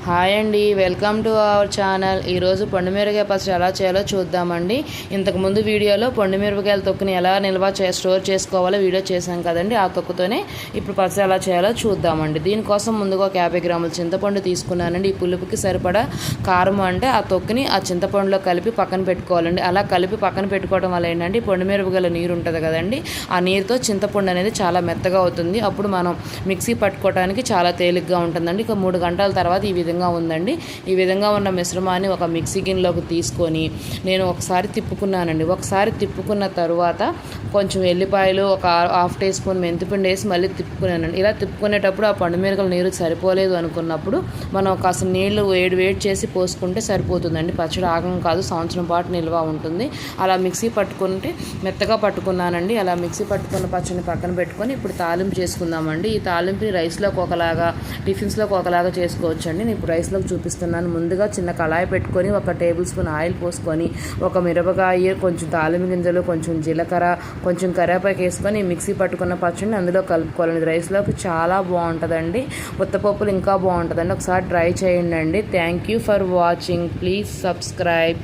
Hi అండి, welcome to our channel. ఈరోజు పండుమిరపకాయ పచ్చడి ఎలా చేయాలో చూద్దామండి. ఇంతకుముందు వీడియోలో పండుమిరపకాయల తొక్కుని ఎలా స్టోర్ చేసుకోవాలో వీడియో చేశాం కదండి. ఆ తొక్కుతోనే ఇప్పుడు పచ్చడి ఎలా చేయాలో చూద్దామండి. దీనికోసం ముందుగా 50 గ్రాముల చింతపండు తీసుకున్నానండి. ఈ పులుపుకి సరిపడా కారం అంటే ఆ తొక్కుని ఆ చింతపండులో కలిపి పక్కన పెట్టుకోవాలండి. అలా కలిపి పక్కన పెట్టుకోవడం వల్ల ఏంటంటే పండుమిరపకాయల నీరు ఉంటుంది కదండి, ఆ నీరుతో చింతపండు అనేది చాలా మెత్తగా అవుతుంది. అప్పుడు మనం మిక్సీ పట్టుకోవడానికి చాలా తేలిగ్గా ఉంటుందండి. ఇక 3 గంటల తర్వాత ఈ విధంగా ఉందండి. ఈ విధంగా ఉన్న మిశ్రమాన్ని ఒక మిక్సీ గిన్నెలోకి తీసుకొని నేను ఒకసారి తిప్పుకున్నానండి. ఒకసారి తిప్పుకున్న తర్వాత కొంచెం ఎల్లిపాయలు, ఒక హాఫ్ టీ స్పూన్ మెంతిపిండి వేసి మళ్ళీ తిప్పుకున్నానండి. ఇలా తిప్పుకునేటప్పుడు ఆ పండుమిరపకాయల నీరు సరిపోలేదు అనుకున్నప్పుడు మనం కాస్త నీళ్లు వేడి చేసి పోసుకుంటే సరిపోతుందండి. పచ్చడి ఆగం కాదు, సంవత్సరం పాటు నిల్వ ఉంటుంది. అలా మిక్సీ పట్టుకుంటే మెత్తగా పట్టుకున్నానండి. అలా మిక్సీ పట్టుకున్న పచ్చడిని పక్కన పెట్టుకొని ఇప్పుడు తాలింపు చేసుకుందామండి. ఈ తాలింపుని రైస్లోకి ఒకలాగా, టిఫిన్స్లోకి ఒకలాగా చేసుకోవచ్చండి. నేను ఇప్పుడు రైస్లోకి చూపిస్తున్నాను. ముందుగా చిన్న కళాయి పెట్టుకొని 1 టేబుల్ స్పూన్ ఆయిల్ పోసుకొని ఒక మిరపకాయ, కొంచెం తాలింపు గింజలు, కొంచెం జీలకర్ర, కొంచెం కరివేపాకు వేసుకొని మిక్సీ పట్టుకున్న పచ్చడిని అందులో కలుపుకోవాలండి. రైస్లోకి చాలా బాగుంటుందండి. ఉత్తపప్పులు ఇంకా బాగుంటుందండి. ఒకసారి ట్రై చేయండి. Thank you for watching. Please subscribe.